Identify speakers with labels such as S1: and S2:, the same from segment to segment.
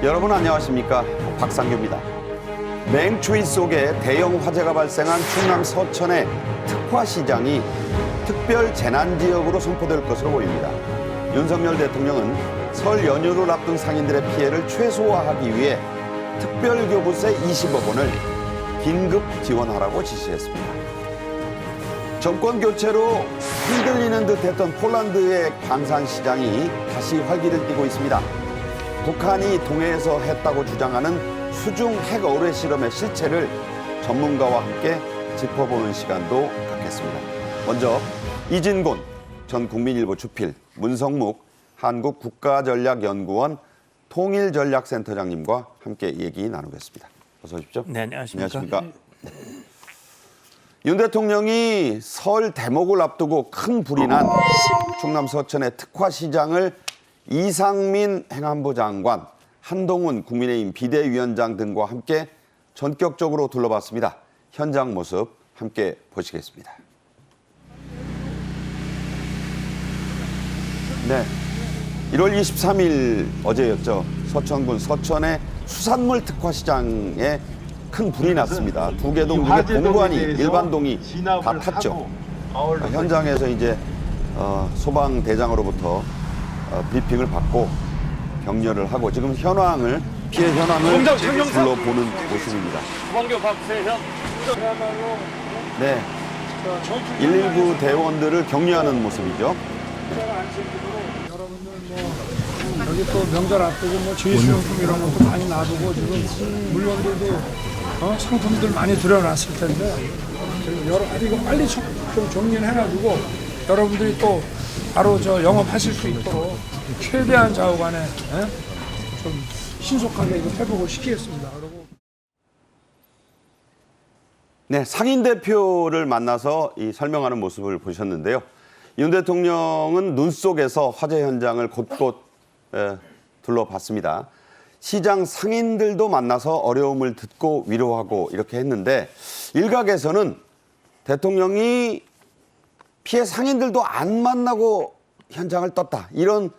S1: 여러분 안녕하십니까? 박상규입니다. 맹추위 속에 대형 화재가 발생한 충남 서천의 특화시장이 특별 재난지역으로 선포될 것으로 보입니다. 윤석열 대통령은 설 연휴를 앞둔 상인들의 피해를 최소화하기 위해 특별교부세 20억 원을 긴급 지원하라고 지시했습니다. 정권 교체로 흔들리는 듯했던 폴란드의 광산시장이 다시 활기를 띠고 있습니다. 북한이 동해에서 했다고 주장하는 수중 핵 어뢰 실험의 실체를 전문가와 함께 짚어보는 시간도 갖겠습니다. 먼저 이진곤 전 국민일보 주필, 문성묵 한국국가전략연구원 통일전략센터장님과 함께 얘기 나누겠습니다. 어서 오십시오.
S2: 네, 안녕하십니까.
S1: 윤 대통령이 설 대목을 앞두고 큰 불이 난 충남 서천의 특화시장을 이상민 행안부 장관, 한동훈 국민의힘 비대위원장 등과 함께 전격적으로 둘러봤습니다. 현장 모습 함께 보시겠습니다. 네, 1월 23일 어제였죠. 서천군 서천의 수산물 특화시장에 큰 불이 났습니다. 두 개 동 중에 공관이 일반 동이 다 탔죠. 현장에서 이제 소방대장으로부터 브리핑을 받고 격려를 하고 지금 피해 현황을 둘러보는 모습입니다. 네, 119 대원들을 격려하는 모습이죠.
S3: 여기 또 명절 앞두고 제수용품 이런 것도 많이 놔두고 지금 물건들도 상품들 많이 들여놨을 텐데 이거 빨리 좀 정리를 해가지고 여러분들이 또 바로 영업하실 수 있도록 최대한 좌우간에 좀 신속하게 이거 회복을 시키겠습니다. 그리고
S1: 네, 상인 대표를 만나서 설명하는 모습을 보셨는데요. 윤 대통령은 눈 속에서 화재 현장을 곳곳 둘러봤습니다. 시장 상인들도 만나서 어려움을 듣고 위로하고 이렇게 했는데 일각에서는 대통령이 피해 상인들도 안 만나고 현장을 떴다. 이런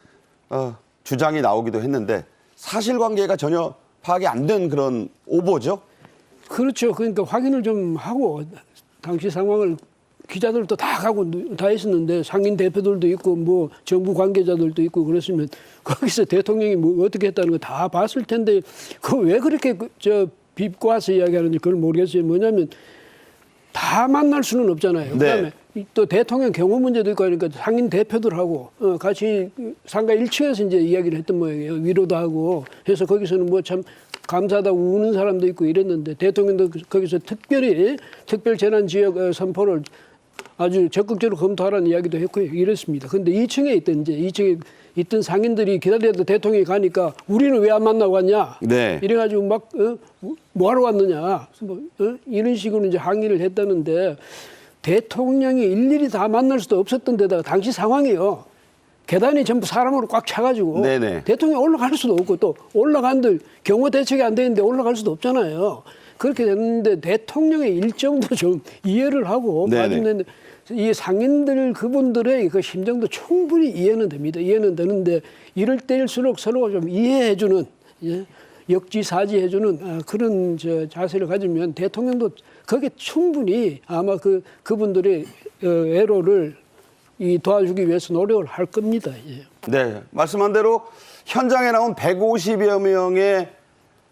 S1: 주장이 나오기도 했는데 사실관계가 전혀 파악이 안 된 그런 오보죠?
S4: 그렇죠. 그러니까 확인을 좀 하고 당시 상황을 기자들도 다 가고 다 했었는데 상인 대표들도 있고 뭐 정부 관계자들도 있고 그랬으면 거기서 대통령이 뭐 어떻게 했다는 거 다 봤을 텐데 그 왜 그렇게 빕고 와서 이야기하는지 그걸 모르겠어요. 뭐냐면 다 만날 수는 없잖아요. 그다음에 또 대통령 경호 문제도 있고 하니까 상인 대표들하고 같이 상가 1층에서 이제 이야기를 했던 모양이에요. 위로도 하고 해서 거기서는 뭐 참 감사하다고 우는 사람도 있고 이랬는데 대통령도 거기서 특별히 특별 재난 지역 선포를 아주 적극적으로 검토하라는 이야기도 했고 이랬습니다. 그런데 2층에 있던 상인들이 기다려도 대통령이 가니까 우리는 왜 안 만나고 왔냐?
S1: 네.
S4: 이래가지고 막 뭐하러 왔느냐? 이런 식으로 이제 항의를 했다는데 대통령이 일일이 다 만날 수도 없었던 데다가 당시 상황이요. 계단이 전부 사람으로 꽉 차가지고
S1: 네네.
S4: 대통령이 올라갈 수도 없고 또 올라간들 경호 대책이 안 되는데 올라갈 수도 없잖아요. 그렇게 됐는데 대통령의 일정도 좀 이해를 하고 빠졌는데 이 상인들 그분들의 그 심정도 충분히 이해는 됩니다. 이해는 되는데 이럴 때일수록 서로 좀 이해해주는 역지사지해주는 그런 자세를 가지면 대통령도 거기에 충분히 아마 그분들의 애로를 도와주기 위해서 노력을 할 겁니다.
S1: 네, 말씀한 대로 현장에 나온 150여 명의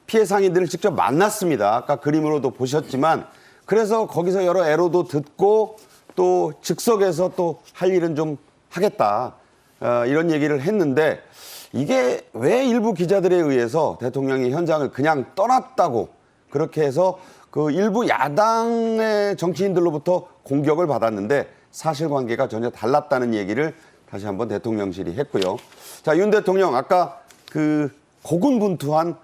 S1: 피해 상인들을 직접 만났습니다. 아까 그림으로도 보셨지만 그래서 거기서 여러 애로도 듣고 또 즉석에서 또 할 일은 좀 하겠다 이런 얘기를 했는데 이게 왜 일부 기자들에 의해서 대통령이 현장을 그냥 떠났다고 그렇게 해서 그 일부 야당의 정치인들로부터 공격을 받았는데 사실관계가 전혀 달랐다는 얘기를 다시 한번 대통령실이 했고요. 자, 윤 대통령 아까 그 고군분투한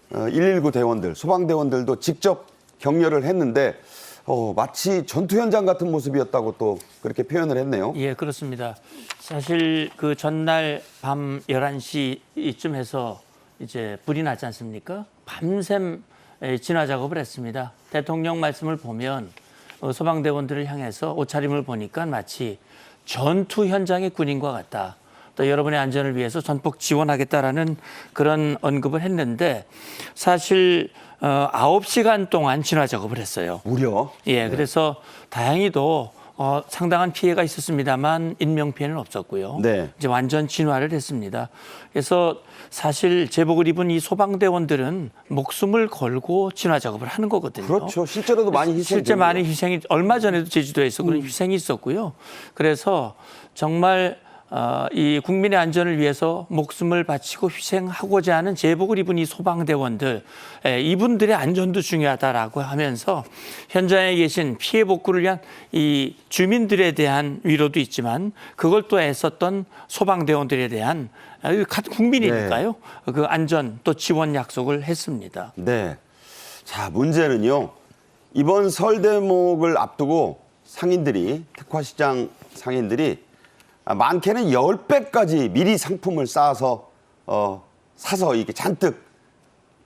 S1: 119 대원들, 소방대원들도 직접 격려를 했는데 마치 전투 현장 같은 모습이었다고 또 그렇게 표현을 했네요.
S2: 예, 그렇습니다. 사실 그 전날 밤 11시쯤 해서 이제 불이 났지 않습니까? 밤샘 진화 작업을 했습니다. 대통령 말씀을 보면 소방대원들을 향해서 옷차림을 보니까 마치 전투 현장의 군인과 같다. 또 여러분의 안전을 위해서 전폭 지원하겠다라는 그런 언급을 했는데 사실 9시간 동안 진화 작업을 했어요.
S1: 무려.
S2: 예, 그래서 다행히도 상당한 피해가 있었습니다만 인명 피해는 없었고요.
S1: 네.
S2: 이제 완전 진화를 했습니다. 그래서 사실 제복을 입은 이 소방대원들은 목숨을 걸고 진화 작업을 하는 거거든요.
S1: 그렇죠. 실제로도 많이 희생이
S2: 실제
S1: 됩니다.
S2: 많이 희생이 얼마 전에도 제주도에서 그런 희생이 있었고요. 그래서 정말 이 국민의 안전을 위해서 목숨을 바치고 희생하고자 하는 제복을 입은 이 소방대원들, 이분들의 안전도 중요하다라고 하면서 현장에 계신 피해 복구를 위한 이 주민들에 대한 위로도 있지만 그걸 또 애썼던 소방대원들에 대한 국민이니까요. 그 안전 또 지원 약속을 했습니다.
S1: 네. 자, 문제는요. 이번 설 대목을 앞두고 상인들이, 특화시장 상인들이 많게는 10배까지 미리 상품을 쌓아서 사서 이렇게 잔뜩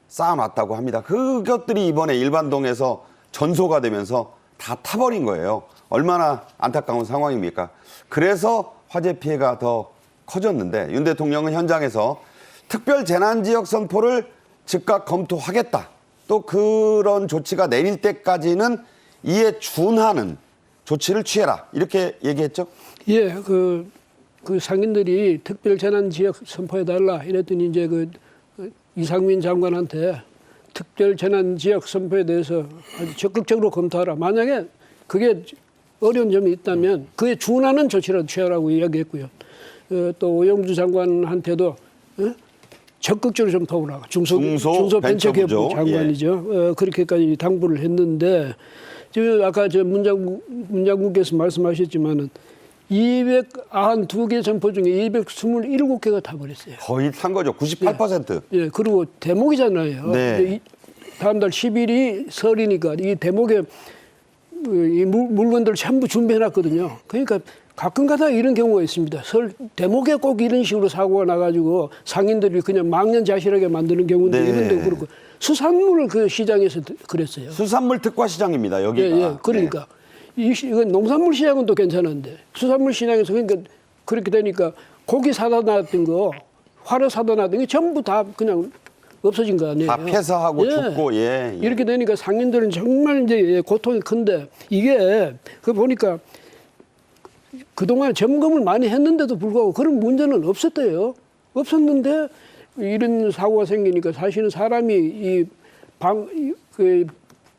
S1: 쌓아놨다고 합니다. 그것들이 이번에 일반동에서 전소가 되면서 다 타버린 거예요. 얼마나 안타까운 상황입니까? 그래서 화재 피해가 더 커졌는데 윤 대통령은 현장에서 특별 재난지역 선포를 즉각 검토하겠다. 또 그런 조치가 내릴 때까지는 이에 준하는 조치를 취해라. 이렇게 얘기했죠?
S4: 예, 그 상인들이 특별 재난 지역 선포해달라 이랬더니 이제 이상민 장관한테 특별 재난 지역 선포에 대해서 아주 적극적으로 검토하라. 만약에 그게 어려운 점이 있다면 그에 준하는 조치라도 취하라고 이야기했고요. 또 오영주 장관한테도 적극적으로 좀 도우라. 중소벤처기업부 장관이죠. 그렇게까지 당부를 했는데 지금 아까 문장국께서 말씀하셨지만은 292개 점포 중에 227개가 타버렸어요.
S1: 거의 탄 거죠. 98%.
S4: 예, 그리고 대목이잖아요.
S1: 네.
S4: 다음 달 10일이 설이니까 이 대목에 이 물건들 전부 준비해놨거든요. 그러니까 가끔가다 이런 경우가 있습니다. 설 대목에 꼭 이런 식으로 사고가 나가지고 상인들이 그냥 망연자실하게 만드는 경우도
S1: 네.
S4: 있는데 그렇고 수산물 그 시장에서 그랬어요.
S1: 수산물 특화 시장입니다. 여기가.
S4: 예, 예. 그러니까 이건 농산물 시장은 또 괜찮은데 수산물 시장에서 그러니까 그렇게 되니까 고기 사다 놨던 거, 화로 사다 놨던 게 전부 다 그냥 없어진 거 아니에요.
S1: 다 폐사하고
S4: 예.
S1: 죽고
S4: 이렇게 되니까 상인들은 정말 이제 고통이 큰데 이게 그 보니까 그동안 점검을 많이 했는데도 불구하고 그런 문제는 없었대요. 없었는데 이런 사고가 생기니까 사실은 사람이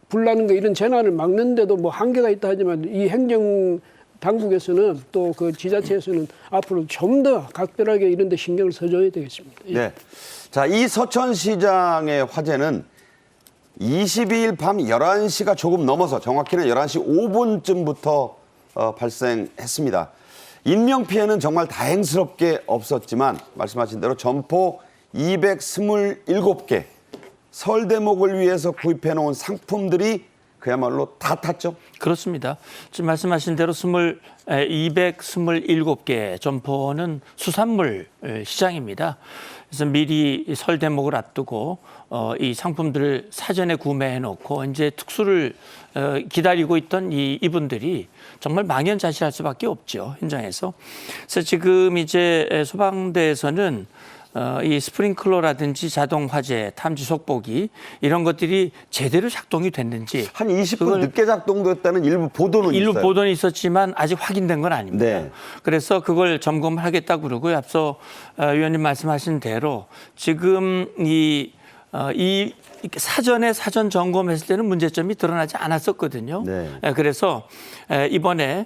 S4: 불 나는 거 이런 재난을 막는데도 뭐 한계가 있다 하지만 이 행정 당국에서는 또 그 지자체에서는 앞으로 좀 더 각별하게 이런 데 신경을 써줘야 되겠습니다. 예.
S1: 네. 자, 이 서천시장의 화재는 22일 밤 11시가 조금 넘어서 정확히는 11시 5분쯤부터 발생했습니다. 인명피해는 정말 다행스럽게 없었지만 말씀하신 대로 점포 227개, 설 대목을 위해서 구입해놓은 상품들이 그야말로 다 탔죠?
S2: 그렇습니다. 지금 말씀하신 대로 227개 점포는 수산물 시장입니다. 그래서 미리 설 대목을 앞두고 이 상품들을 사전에 구매해 놓고 이제 특수를 기다리고 있던 이분들이 정말 망연자실할 수밖에 없죠, 현장에서. 그래서 지금 이제 소방대에서는 이 스프링클러라든지 자동 화재, 탐지 속보기 이런 것들이 제대로 작동이 됐는지
S1: 한 20분 늦게 작동됐다는 일부 보도는
S2: 일부
S1: 있어요.
S2: 보도는 있었지만 아직 확인된 건 아닙니다.
S1: 네.
S2: 그래서 그걸 점검을 하겠다고 그러고요. 앞서 위원님 말씀하신 대로 지금 이 사전에 사전 점검했을 때는 문제점이 드러나지 않았었거든요.
S1: 네.
S2: 그래서 이번을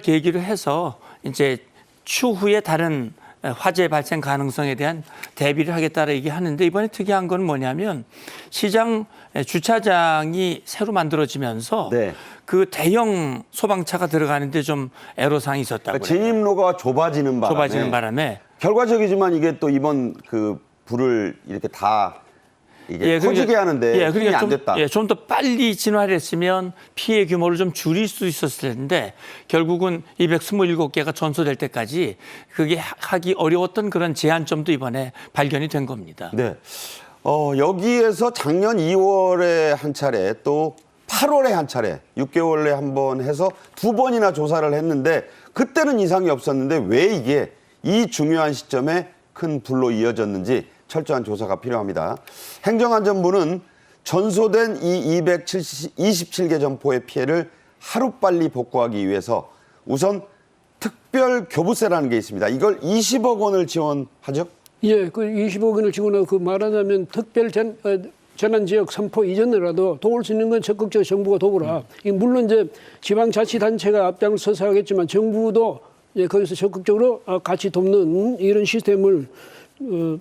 S2: 계기로 해서 이제 추후에 다른 화재 발생 가능성에 대한 대비를 하겠다라 얘기하는데 이번에 특이한 건 뭐냐면 시장 주차장이 새로 만들어지면서
S1: 네.
S2: 그 대형 소방차가 들어가는데 좀 애로사항이 있었다고요.
S1: 그러니까 진입로가 좁아지는 바람에
S2: 바람에
S1: 결과적이지만 이게 또 이번 그 불을 이렇게 다 이게 커지게 하는데 힘이
S2: 그러니까
S1: 안 됐다.
S2: 좀 더 빨리 진화를 했으면 피해 규모를 좀 줄일 수 있었을 텐데 결국은 227개가 전소될 때까지 그게 하기 어려웠던 그런 제한점도 이번에 발견이 된 겁니다.
S1: 네. 여기에서 작년 2월에 한 차례 또 8월에 한 차례 6개월에 한 번 해서 2번이나 조사를 했는데 그때는 이상이 없었는데 왜 이게 이 중요한 시점에 큰 불로 이어졌는지 철저한 조사가 필요합니다. 행정안전부는 전소된 이 227개 점포의 피해를 하루빨리 복구하기 위해서 우선 특별 교부세라는 게 있습니다. 이걸 20억 원을 지원하죠?
S4: 예, 그 20억 원을 지원하고 그 말하자면 특별 재난지역 선포 이전이라도 도울 수 있는 건 적극적으로 정부가 도우라. 물론 이제 지방자치단체가 앞장서서 하겠지만 정부도 거기서 적극적으로 같이 돕는 이런 시스템을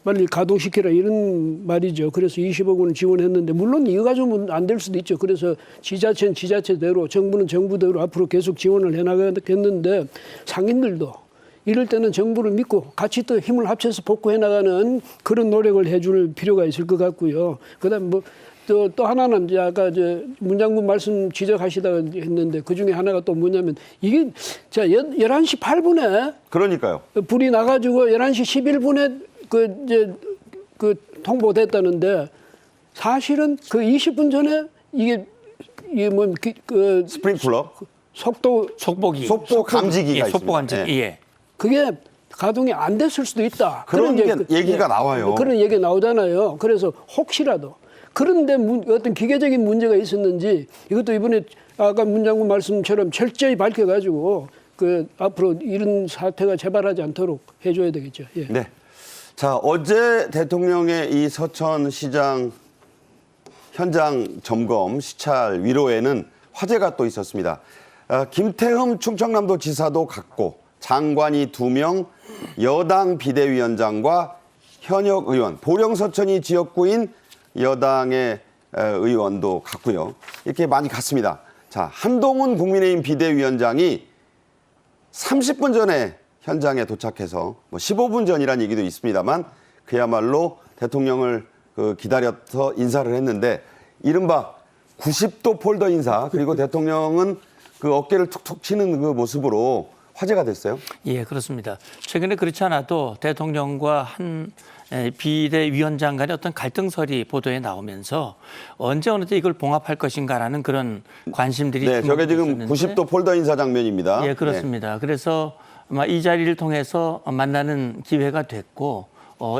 S4: 빨리 가동시키라 이런 말이죠. 그래서 20억 원을 지원했는데 물론 이거 가지고는 안 될 수도 있죠. 그래서 지자체는 지자체대로 정부는 정부대로 앞으로 계속 지원을 해나가겠는데 상인들도 이럴 때는 정부를 믿고 같이 또 힘을 합쳐서 복구해 나가는 그런 노력을 해줄 필요가 있을 것 같고요. 그다음 또 하나는 이제 아까 문 장군 말씀 지적하시다가 했는데 그 중에 하나가 또 뭐냐면 이게 자 11시 8분에
S1: 그러니까요.
S4: 불이 나가지고 11시 11분에 그 통보됐다는데 사실은 그 20분 전에 이게
S1: 스프링클러
S2: 속보기.
S1: 속보 감지기가
S2: 속보 감지기.
S1: 있습니다.
S2: 예.
S4: 그게 가동이 안 됐을 수도 있다.
S1: 그런 얘기가 나와요.
S4: 그런 얘기가 나오잖아요. 그래서 혹시라도 그런데 어떤 기계적인 문제가 있었는지 이것도 이번에 아까 문 장군 말씀처럼 철저히 밝혀가지고 그 앞으로 이런 사태가 재발하지 않도록 해줘야 되겠죠. 예.
S1: 네. 자, 어제 대통령의 이 서천시장 현장 점검 시찰 위로에는 화제가 또 있었습니다. 김태흠 충청남도 지사도 갔고 장관이 2명, 여당 비대위원장과 현역 의원, 보령서천이 지역구인 여당의 의원도 갔고요. 이렇게 많이 갔습니다. 자, 한동훈 국민의힘 비대위원장이 30분 전에 현장에 도착해서 15분 전이라는 얘기도 있습니다만 그야말로 대통령을 기다려서 인사를 했는데 이른바 90도 폴더 인사 그리고 대통령은 그 어깨를 툭툭 치는 그 모습으로 화제가 됐어요.
S2: 예, 그렇습니다. 최근에 그렇지 않아도 대통령과 한 비대위원장 간의 어떤 갈등설이 보도에 나오면서 언제 어느 때 이걸 봉합할 것인가라는 그런 관심들이
S1: 네, 저게 지금
S2: 있었는데
S1: 90도 폴더 인사 장면입니다.
S2: 예, 그렇습니다. 그래서 아마 이 자리를 통해서 만나는 기회가 됐고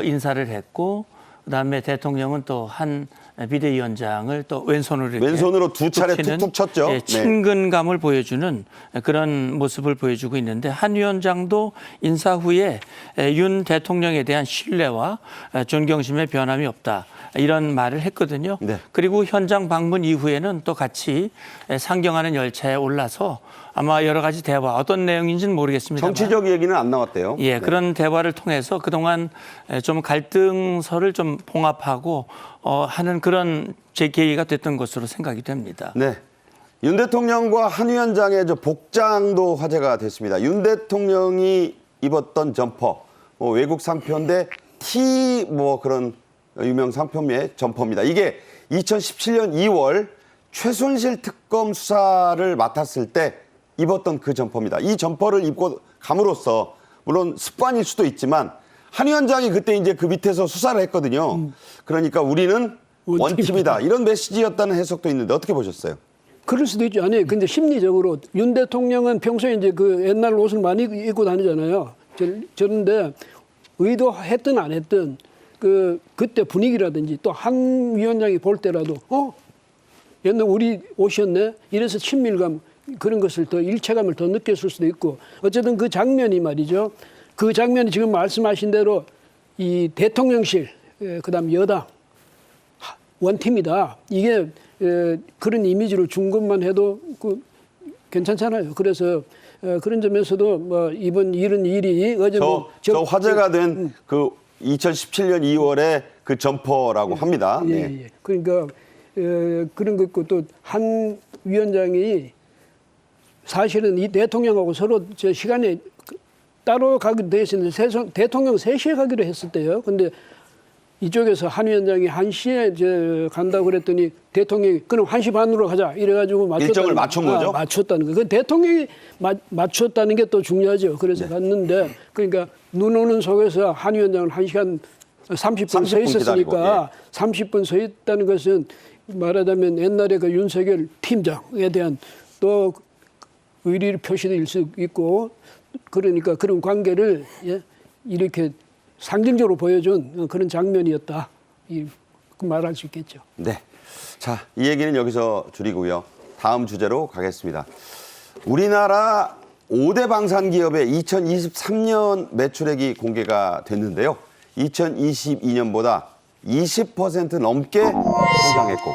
S2: 인사를 했고 그다음에 대통령은 또 한 비대위원장을 또 왼손으로 이렇게
S1: 왼손으로 두 차례
S2: 치는,
S1: 툭툭 쳤죠.
S2: 예, 친근감을 보여주는 그런 모습을 보여주고 있는데 한 위원장도 인사 후에 윤 대통령에 대한 신뢰와 존경심의 변함이 없다. 이런 말을 했거든요.
S1: 네.
S2: 그리고 현장 방문 이후에는 또 같이 상경하는 열차에 올라서 아마 여러 가지 대화, 어떤 내용인지는 모르겠습니다만
S1: 정치적 얘기는 안 나왔대요.
S2: 예,
S1: 네.
S2: 그런 대화를 통해서 그동안 좀 갈등설을 좀 봉합하고 하는 그런 제 계기가 됐던 것으로 생각이 됩니다.
S1: 네. 윤 대통령과 한 위원장의 복장도 화제가 됐습니다. 윤 대통령이 입었던 점퍼, 외국 상표인데 T 그런 유명 상표의 점퍼입니다. 이게 2017년 2월 최순실 특검 수사를 맡았을 때 입었던 그 점퍼입니다. 이 점퍼를 입고 감으로써 물론 습관일 수도 있지만 한 위원장이 그때 이제 그 밑에서 수사를 했거든요. 그러니까 우리는 원팀이다. 이런 메시지였다는 해석도 있는데 어떻게 보셨어요?
S4: 그럴 수도 있죠. 아니, 근데 심리적으로 윤 대통령은 평소에 이제 그 옛날 옷을 많이 입고 다니잖아요. 저런데 의도했든 안 했든 그때 분위기라든지 또 한 위원장이 볼 때라도 옛날 우리 옷이었네. 이래서 친밀감 그런 것을 더 일체감을 더 느꼈을 수도 있고 어쨌든 그 장면이 말이죠. 그 장면이 지금 말씀하신 대로 이 대통령실 그다음 여당 원팀이다. 이게 그런 이미지를 준 것만 해도 괜찮잖아요. 그래서 그런 점에서도 이번 이런 일이 어제
S1: 저 화제가 된 그 2017년 2월에 그 점퍼라고 합니다.
S4: 예,
S1: 네.
S4: 예. 그러니까 그런 거 있고 또 한 위원장이 사실은 이 대통령하고 서로 저 시간에 따로 가기로 돼 있었는데 대통령 3시에 가기로 했었대요. 근데 이쪽에서 한 위원장이 1시에 간다고 그랬더니 대통령이 그럼 1시 반으로 가자 이래가지고
S1: 일정을 맞춘 거죠?
S4: 맞췄다는 거. 그 대통령이 맞췄다는 게 또 중요하죠. 그래서 갔는데 그러니까 눈 오는 속에서 한 위원장은 1시간 30분 서
S1: 30분
S4: 있었으니까 30분 서 있다는 것은 말하자면 옛날에 그 윤석열 팀장에 대한 또 의리 표시일 수 있고 그러니까 그런 관계를 이렇게 상징적으로 보여준 그런 장면이었다. 말할 수 있겠죠.
S1: 네. 자, 이 얘기는 여기서 줄이고요. 다음 주제로 가겠습니다. 우리나라 5대 방산 기업의 2023년 매출액이 공개가 됐는데요. 2022년보다 20% 넘게 성장했고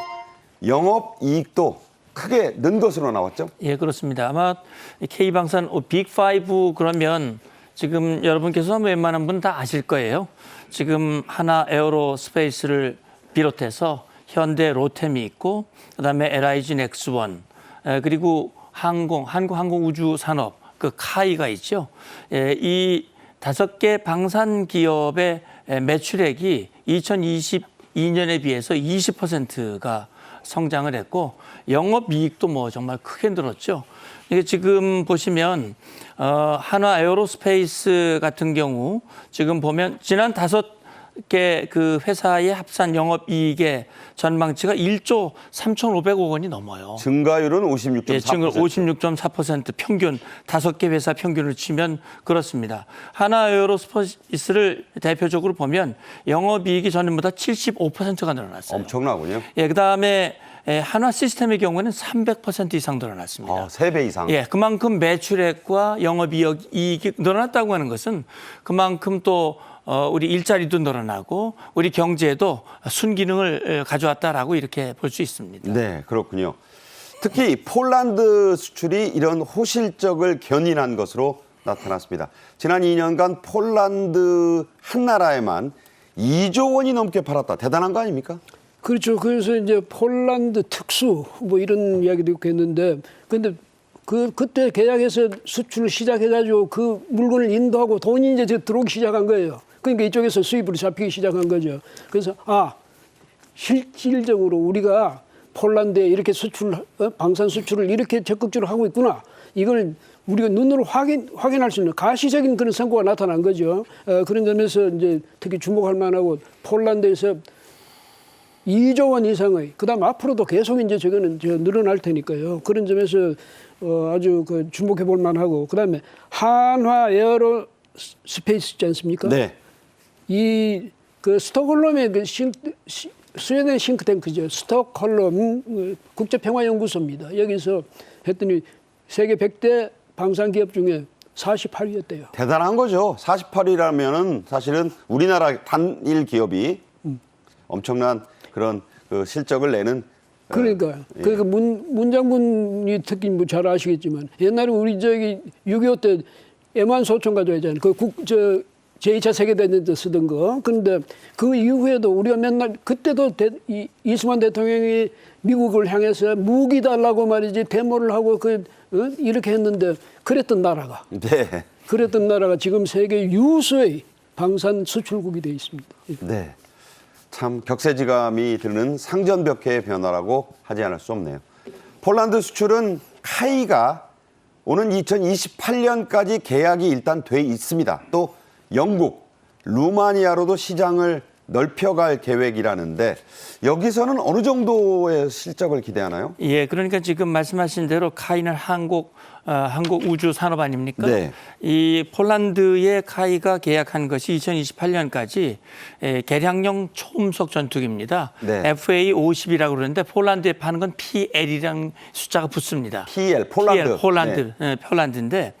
S1: 영업이익도 크게 는 것으로 나왔죠.
S2: 예, 그렇습니다. 아마 K방산 빅5 그러면 지금 여러분께서 웬만한 분 다 아실 거예요. 지금 하나 에어로스페이스를 비롯해서 현대 로템이 있고 그다음에 LIG 넥스원 그리고 한국항공우주산업 그 카이가 있죠. 이 5개 방산 기업의 매출액이 2022년에 비해서 20%가 성장을 했고 영업이익도 뭐 정말 크게 늘었죠. 이게 지금 보시면 한화 에어로스페이스 같은 경우 지금 보면 지난 5개 그 회사의 합산 영업이익의 전망치가 1조 3,500억 원이 넘어요.
S1: 증가율은 56.4%.
S2: 예, 지금 56.4% 평균 5개 회사 평균을 치면 그렇습니다. 하나 에어로스페이스를 대표적으로 보면 영업이익이 전년보다 75%가 늘어났어요.
S1: 엄청나군요.
S2: 예, 그다음에 한화 시스템의 경우는 300% 이상 늘어났습니다.
S1: 3배 이상.
S2: 예, 그만큼 매출액과 영업이익이 늘어났다고 하는 것은 그만큼 또 우리 일자리도 늘어나고 우리 경제에도 순기능을 가져왔다라고 이렇게 볼 수 있습니다.
S1: 네, 그렇군요. 특히 폴란드 수출이 이런 호실적을 견인한 것으로 나타났습니다. 지난 2년간 폴란드 한 나라에만 2조 원이 넘게 팔았다. 대단한 거 아닙니까?
S4: 그렇죠. 그래서 이제 폴란드 특수 뭐 이런 이야기도 있고 했는데 근데 그때 계약해서 수출을 시작해가지고 그 물건을 인도하고 돈이 이제 들어오기 시작한 거예요. 그러니까 이쪽에서 수입으로 잡히기 시작한 거죠. 그래서 실질적으로 우리가 폴란드에 이렇게 방산 수출을 이렇게 적극적으로 하고 있구나. 이걸 우리가 눈으로 확인할 수 있는 가시적인 그런 성과가 나타난 거죠. 그런 점에서 이제 특히 주목할 만하고 폴란드에서 2조 원 이상의 그다음 앞으로도 계속 이제 저거는 늘어날 테니까요. 그런 점에서 아주 주목해 볼 만하고 그다음에 한화 에어로스페이스 있지 않습니까?
S1: 네.
S4: 이 스톡홀름의 스웨덴 싱크탱크죠. 스톡홀름 국제평화연구소입니다. 여기서 했더니 세계 100대 방산 기업 중에 48위였대요.
S1: 대단한 거죠. 48위라면은 사실은 우리나라 단일 기업이 엄청난 그런 그 실적을 내는.
S4: 그러니까요. 그러니까 문 장군이 특히 뭐 잘 아시겠지만 옛날에 우리 6.25 때 M1 소총 가져왔잖아요. 제2차 세계대전 때 쓰던 거. 그런데 그 이후에도 우리가 맨날 그때도 이승만 대통령이 미국을 향해서 무기 달라고 말이지 데모를 하고 이렇게 했는데 그랬던 나라가 지금 세계 유수의 방산 수출국이 되어 있습니다.
S1: 네. 참 격세지감이 드는 상전벽해의 변화라고 하지 않을 수 없네요. 폴란드 수출은 카이가 오는 2028년까지 계약이 일단 돼 있습니다. 또 영국, 루마니아로도 시장을 넓혀갈 계획이라는데 여기서는 어느 정도의 실적을 기대하나요?
S2: 예, 그러니까 지금 말씀하신 대로 카이는 한국 우주 산업 아닙니까?
S1: 네.
S2: 이 폴란드의 카이가 계약한 것이 2028년까지 개량형 초음속 전투기입니다.
S1: 네.
S2: FA50이라고 그러는데 폴란드에 파는 건 PL이라는 숫자가 붙습니다.
S1: 폴란드.
S2: 네, 폴란드인데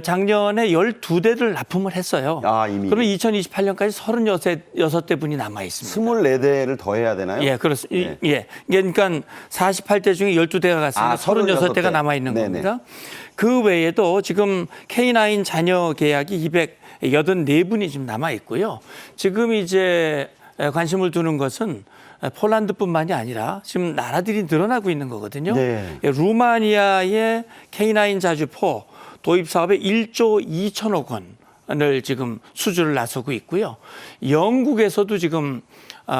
S2: 작년에 12대를 납품을 했어요.
S1: 이미.
S2: 그러면 2028년까지 36대분이 남아 있습니다.
S1: 24대를 더 해야 되나요?
S2: 예, 그렇습니다. 예. 그러니까 48대 중에 12대가 갔으니까 36대가 남아 있는 겁니다. 그 외에도 지금 K9 잔여 계약이 284분이 지금 남아 있고요. 지금 이제 관심을 두는 것은 폴란드뿐만이 아니라 지금 나라들이 늘어나고 있는 거거든요.
S1: 네.
S2: 루마니아의 K9 자주포 도입 사업에 1조 2천억 원 지금 수주를 나서고 있고요. 영국에서도 지금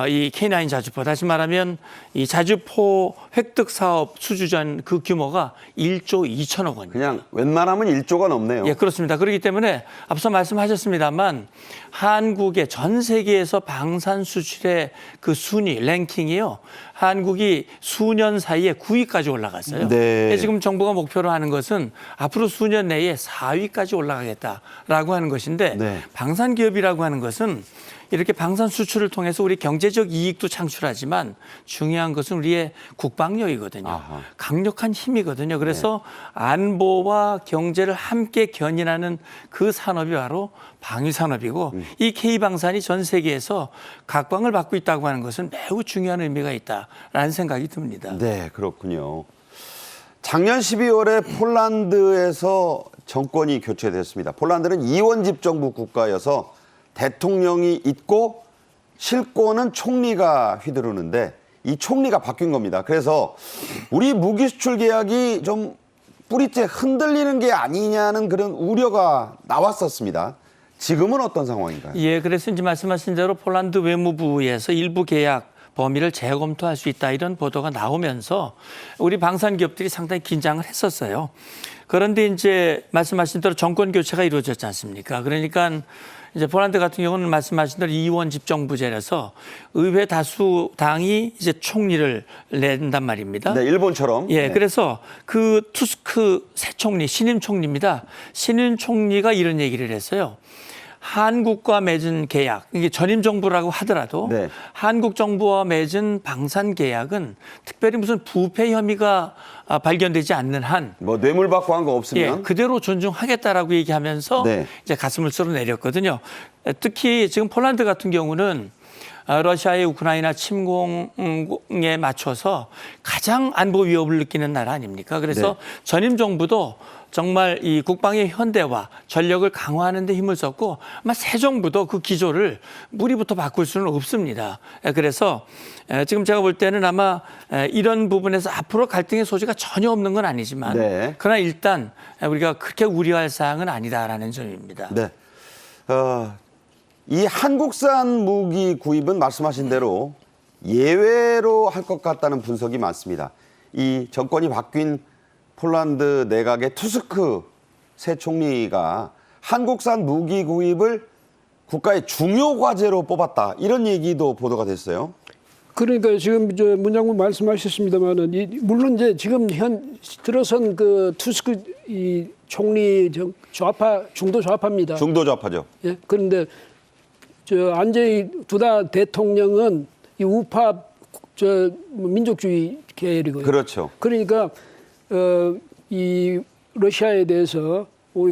S2: 이 K9 자주포, 다시 말하면 이 자주포 획득 사업 수주전 그 규모가 1조 2천억 원입니다.
S1: 그냥 웬만하면 1조가 넘네요.
S2: 예, 그렇습니다. 그렇기 때문에 앞서 말씀하셨습니다만 한국의 전 세계에서 방산 수출의 그 순위, 랭킹이요. 한국이 수년 사이에 9위까지 올라갔어요.
S1: 네.
S2: 지금 정부가 목표로 하는 것은 앞으로 수년 내에 4위까지 올라가겠다라고 하는 것인데
S1: 네.
S2: 방산 기업이라고 하는 것은 이렇게 방산 수출을 통해서 우리 경제적 이익도 창출하지만 중요한 것은 우리의 국방력이거든요.
S1: 아하.
S2: 강력한 힘이거든요. 그래서 안보와 경제를 함께 견인하는 그 산업이 바로 방위 산업이고 이 K방산이 전 세계에서 각광을 받고 있다고 하는 것은 매우 중요한 의미가 있다라는 생각이 듭니다.
S1: 네, 그렇군요. 작년 12월에 폴란드에서 정권이 교체됐습니다. 폴란드는 이원집 정부 국가여서 대통령이 있고 실권은 총리가 휘두르는데 이 총리가 바뀐 겁니다. 그래서 우리 무기 수출 계약이 좀 뿌리째 흔들리는 게 아니냐는 그런 우려가 나왔었습니다. 지금은 어떤 상황인가요?
S2: 예, 그래서 이제 말씀하신 대로 폴란드 외무부에서 일부 계약 범위를 재검토할 수 있다 이런 보도가 나오면서 우리 방산 기업들이 상당히 긴장을 했었어요. 그런데 이제 말씀하신 대로 정권 교체가 이루어졌지 않습니까? 그러니까 이제 폴란드 같은 경우는 말씀하신 대로 이원집 정부제라서 의회 다수 당이 이제 총리를 낸단 말입니다.
S1: 네, 일본처럼.
S2: 예,
S1: 네.
S2: 그래서 그 투스크 새 총리, 신임 총리입니다. 신임 총리가 이런 얘기를 했어요. 한국과 맺은 계약, 이게 전임 정부라고 하더라도
S1: 네.
S2: 한국 정부와 맺은 방산 계약은 특별히 무슨 부패 혐의가 발견되지 않는 한
S1: 뭐 뇌물 받고 한 거
S2: 예,
S1: 없으면
S2: 그대로 존중하겠다라고 얘기하면서
S1: 네.
S2: 이제 가슴을 쓸어내렸거든요. 특히 지금 폴란드 같은 경우는 러시아의 우크라이나 침공에 맞춰서 가장 안보 위협을 느끼는 나라 아닙니까? 그래서
S1: 네.
S2: 전임 정부도 정말 이 국방의 현대화, 전력을 강화하는 데 힘을 썼고 아마 새 정부도 그 기조를 무리부터 바꿀 수는 없습니다. 그래서 지금 제가 볼 때는 아마 이런 부분에서 앞으로 갈등의 소지가 전혀 없는 건 아니지만
S1: 네.
S2: 그러나 일단 우리가 그렇게 우려할 사항은 아니다라는 점입니다.
S1: 네. 이 한국산 무기 구입은 말씀하신 대로 예외로 할 것 같다는 분석이 많습니다. 이 정권이 바뀐 폴란드 내각의 투스크 새 총리가 한국산 무기 구입을 국가의 중요 과제로 뽑았다. 이런 얘기도 보도가 됐어요.
S4: 그러니까 지금 문 장군 말씀하셨습니다만은 물론 이제 지금 현 들어선 그 투스크 이 총리 좌파 중도 좌파입니다.
S1: 중도 좌파죠.
S4: 예. 그런데 안제이 두다 대통령은 이 우파 민족주의 계열이고요.
S1: 그렇죠.
S4: 그러니까 이 러시아에 대해서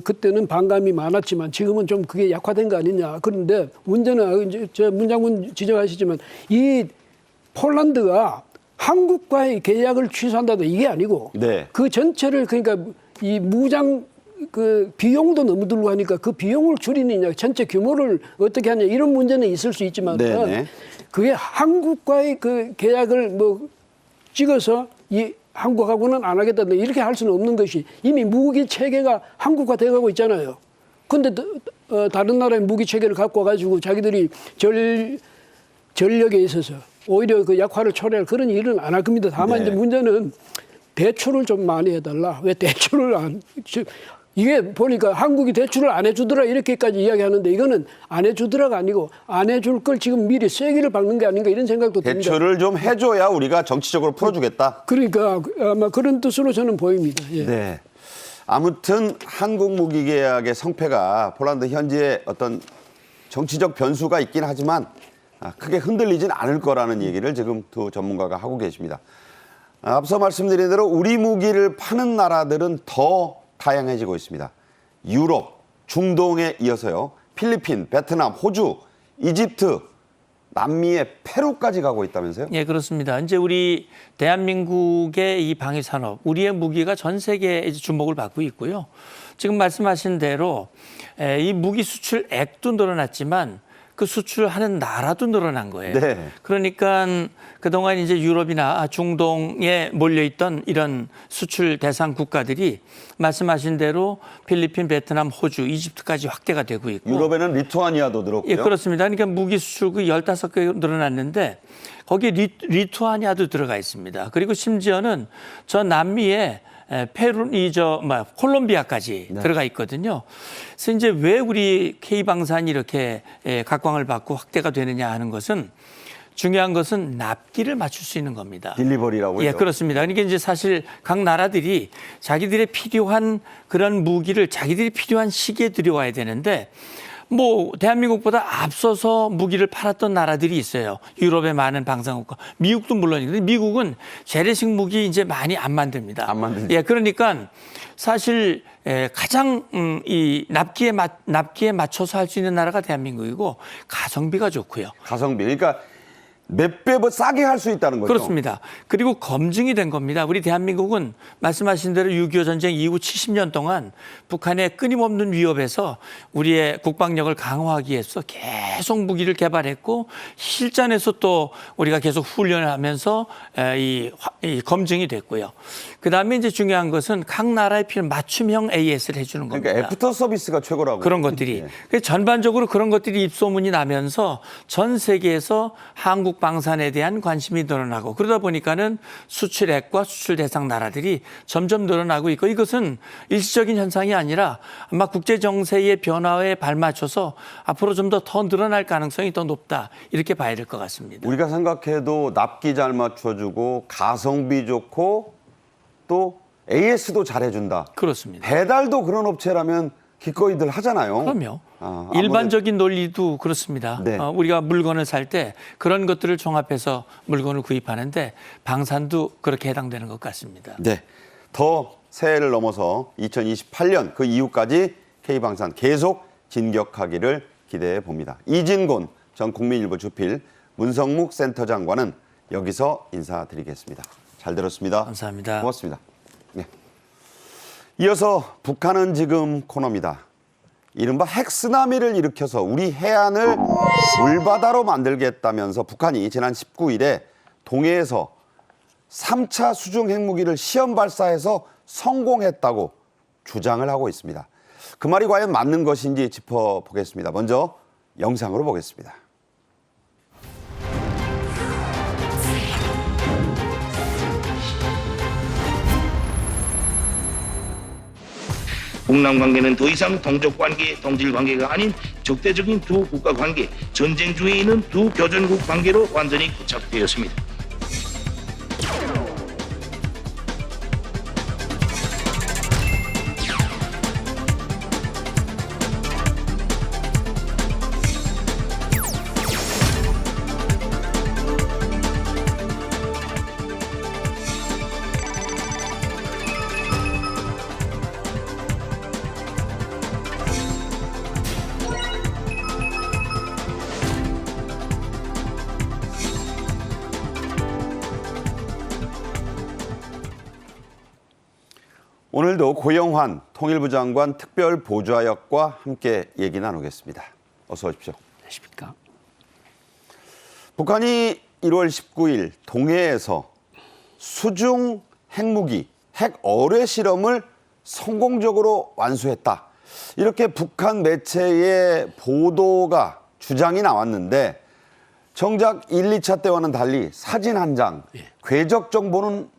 S4: 그때는 반감이 많았지만 지금은 좀 그게 약화된 거 아니냐. 그런데 문제는 이제 문 장군 지적하시지만 이 폴란드가 한국과의 계약을 취소한다도 이게 아니고
S1: 네.
S4: 그 전체를 그러니까 이 무장 그 비용도 너무 들고 하니까 그 비용을 줄이느냐 전체 규모를 어떻게 하냐 이런 문제는 있을 수 있지만
S1: 네네.
S4: 그게 한국과의 그 계약을 뭐 찍어서 이 한국하고는 안 하겠다 이렇게 할 수는 없는 것이 이미 무기 체계가 한국화 돼가고 있잖아요. 그런데 다른 나라의 무기 체계를 갖고 와가지고 자기들이 전력에 있어서 오히려 그 약화를 초래할 그런 일은 안 할 겁니다. 다만
S1: 네.
S4: 이제 문제는 대출을 좀 많이 해달라. 왜 대출을 안? 이게 보니까 한국이 대출을 안 해주더라 이렇게까지 이야기하는데 이거는 안 해주더라가 아니고 안 해줄 걸 지금 미리 쐐기를 박는 게 아닌가 이런 생각도 듭니다.
S1: 대출을 좀 해줘야 우리가 정치적으로 풀어주겠다.
S4: 그러니까 아마 그런 뜻으로 저는 보입니다. 예.
S1: 네. 아무튼 한국 무기 계약의 성패가 폴란드 현지의 어떤 정치적 변수가 있긴 하지만 크게 흔들리진 않을 거라는 얘기를 지금 두 전문가가 하고 계십니다. 앞서 말씀드린 대로 우리 무기를 파는 나라들은 더 다양해지고 있습니다. 유럽, 중동에 이어서요. 필리핀, 베트남, 호주, 이집트, 남미의 페루까지 가고 있다면서요?
S2: 예, 그렇습니다. 이제 우리 대한민국의 이 방위 산업, 우리의 무기가 전 세계에 이제 주목을 받고 있고요. 지금 말씀하신 대로 이 무기 수출액도 늘어났지만 그 수출하는 나라도 늘어난 거예요.
S1: 네.
S2: 그러니까 그동안 이제 유럽이나 중동에 몰려있던 이런 수출 대상 국가들이 말씀하신 대로 필리핀, 베트남, 호주, 이집트까지 확대가 되고 있고.
S1: 유럽에는 리투아니아도 늘었고요.
S2: 예, 그렇습니다. 그러니까 무기 수출 그 15개 늘어났는데 거기에 리투아니아도 들어가 있습니다. 그리고 심지어는 저 남미에 콜롬비아까지 들어가 있거든요. 그래서 이제 왜 우리 K방산이 이렇게 각광을 받고 확대가 되느냐 하는 것은 중요한 것은 납기를 맞출 수 있는 겁니다.
S1: 딜리버리라고요.
S2: 예, 그렇습니다. 그러니까 이제 사실 각 나라들이 자기들의 필요한 그런 무기를 자기들이 필요한 시기에 들여와야 되는데 뭐 대한민국보다 앞서서 무기를 팔았던 나라들이 있어요. 유럽의 많은 방산국가, 미국도 물론이고, 미국은 재래식 무기 이제 많이 안 만듭니다.
S1: 안 만든다.
S2: 예, 그러니까 사실 가장 이 납기에 맞춰서 할 수 있는 나라가 대한민국이고 가성비가 좋고요.
S1: 가성비. 그러니까 몇 배 싸게 할 수 있다는 거죠.
S2: 그렇습니다. 그리고 검증이 된 겁니다. 우리 대한민국은 말씀하신 대로 6.25 전쟁 이후 70년 동안 북한의 끊임없는 위협에서 우리의 국방력을 강화하기 위해서 계속 무기를 개발했고 실전에서 또 우리가 계속 훈련을 하면서 이 검증이 됐고요. 그다음에 이제 중요한 것은 각 나라에 필요한 맞춤형 AS를 해주는 겁니다.
S1: 그러니까 애프터 서비스가 최고라고.
S2: 그런 것들이.
S1: 예.
S2: 그래서 전반적으로 그런 것들이 입소문이 나면서 전 세계에서 한국 방산에 대한 관심이 늘어나고 그러다 보니까는 수출액과 수출 대상 나라들이 점점 늘어나고 있고 이것은 일시적인 현상이 아니라 아마 국제 정세의 변화에 발맞춰서 앞으로 좀 더 늘어날 가능성이 더 높다 이렇게 봐야 될 것 같습니다.
S1: 우리가 생각해도 납기 잘 맞춰주고 가성비 좋고 또 AS도 잘해준다.
S2: 그렇습니다.
S1: 배달도 그런 업체라면 기꺼이들 하잖아요.
S2: 그럼요.
S1: 아무래도-
S2: 일반적인 논리도 그렇습니다.
S1: 네.
S2: 우리가 물건을 살 때 그런 것들을 종합해서 물건을 구입하는데 방산도 그렇게 해당되는 것 같습니다.
S1: 네. 더 새해를 넘어서 2028년 그 이후까지 K방산 계속 진격하기를 기대해 봅니다. 이진곤 전 국민일보 주필, 문성묵 센터장과는 여기서 인사드리겠습니다. 잘 들었습니다.
S2: 감사합니다.
S1: 고맙습니다. 네. 이어서 북한은 지금 코너입니다. 이른바 핵쓰나미를 일으켜서 우리 해안을 물바다로 만들겠다면서 북한이 지난 19일에 동해에서 3차 수중 핵무기를 시험 발사해서 성공했다고 주장을 하고 있습니다. 그 말이 과연 맞는 것인지 짚어보겠습니다. 먼저 영상으로 보겠습니다.
S5: 북남 관계는 더 이상 동족 관계, 동질 관계가 아닌 적대적인 두 국가 관계, 전쟁 중에 있는 두 교전국 관계로 완전히 고착되었습니다.
S1: 오늘도 고영환 통일부 장관 특별보좌역과 함께 얘기 나누겠습니다. 어서 오십시오.
S4: 안녕하십니까.
S1: 북한이 1월 19일 동해에서 수중 핵무기, 핵 어뢰 실험을 성공적으로 완수했다. 이렇게 북한 매체의 보도가 주장이 나왔는데 정작 1, 2차 때와는 달리 사진 한 장, 궤적 정보는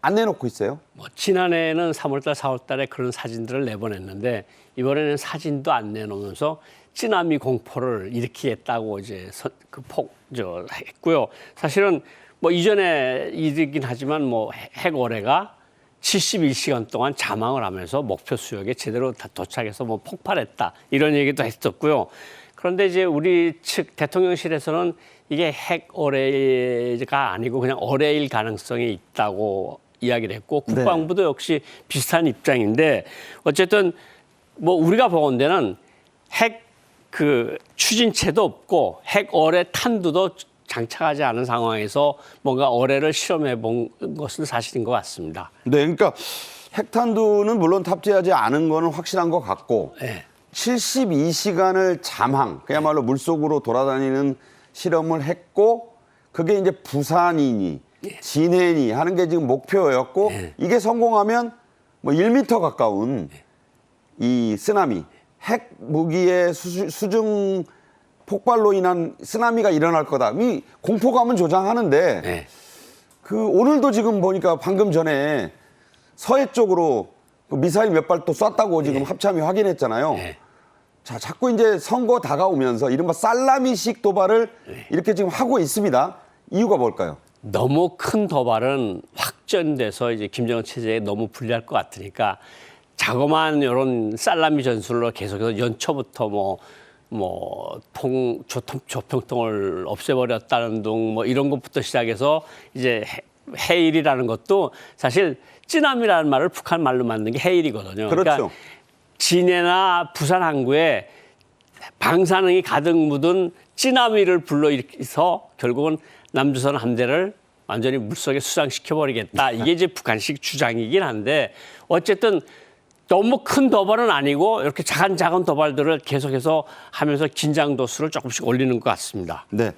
S1: 안 내놓고 있어요.
S6: 뭐 지난해에는 3월달, 4월달에 그런 사진들을 내보냈는데 이번에는 사진도 안 내놓으면서 쓰나미 공포를 일으키겠다고 이제 했고요. 사실은 뭐 이전에 일이긴 하지만 뭐 핵 어뢰가 71시간 동안 자망을 하면서 목표 수역에 제대로 다 도착해서 뭐 폭발했다 이런 얘기도 했었고요. 그런데 이제 우리 측 대통령실에서는 이게 핵 어뢰가 아니고 그냥 어뢰일 가능성이 있다고 이야기를 했고 국방부도 역시 비슷한 입장인데 어쨌든 뭐 우리가 보건대는 핵 그 추진체도 없고 핵 어뢰 탄두도 장착하지 않은 상황에서 뭔가 어뢰를 실험해 본 것은 사실인 것 같습니다.
S1: 네, 그러니까 핵탄두는 물론 탑재하지 않은 거는 확실한 것 같고
S6: 네.
S1: 72시간을 잠항, 그야말로 물속으로 돌아다니는 실험을 했고, 그게 이제 부산이니 진해니 하는 게 지금 목표였고, 이게 성공하면 뭐 1m 가까운 이 쓰나미, 핵 무기의 수중 폭발로 인한 쓰나미가 일어날 거다. 이 공포감은 조장하는데, 그 오늘도 지금 보니까 방금 전에 서해 쪽으로 그 미사일 몇 발 또 쐈다고 지금 합참이 확인했잖아요. 자, 자꾸 이제 선거 다가오면서 이른바 살라미식 도발을 이렇게 지금 하고 있습니다. 이유가 뭘까요?
S6: 너무 큰 도발은 확전돼서 이제 김정은 체제에 너무 불리할 것 같으니까 자그마한 이런 살라미 전술로 계속해서 연초부터 조평통을 없애버렸다는 등 뭐 이런 것부터 시작해서 이제 해일이라는 것도 사실 찌남이라는 말을 북한 말로 만든 게 해일이거든요.
S1: 그렇죠.
S6: 그러니까 진해나 부산 항구에 방사능이 가득 묻은 찌나미를 불러일으켜서 결국은 남조선 함대를 완전히 물속에 수상시켜버리겠다. 이게 이제 북한식 주장이긴 한데 어쨌든 너무 큰 도발은 아니고 이렇게 작은 도발들을 계속해서 하면서 긴장도수를 조금씩 올리는 것 같습니다.
S1: 네.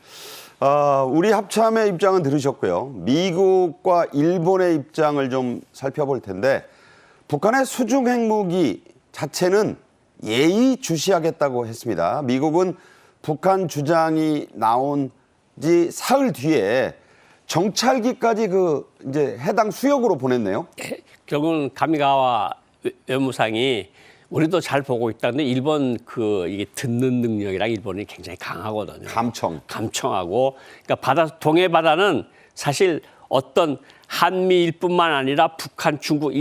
S1: 우리 합참의 입장은 들으셨고요. 미국과 일본의 입장을 좀 살펴볼 텐데, 북한의 수중 핵무기 자체는 예의주시하겠다고 했습니다. 미국은 북한 주장이 나온 지 사흘 뒤에 정찰기까지 이제 해당 수역으로 보냈네요.
S6: 결국은 가미가와 외무상이 우리도 잘 보고 있다는데 일본 이게 듣는 능력이랑 일본이 굉장히 강하거든요. 감청하고 그러니까 동해 바다는 사실 어떤 한미일뿐만 아니라 북한, 중국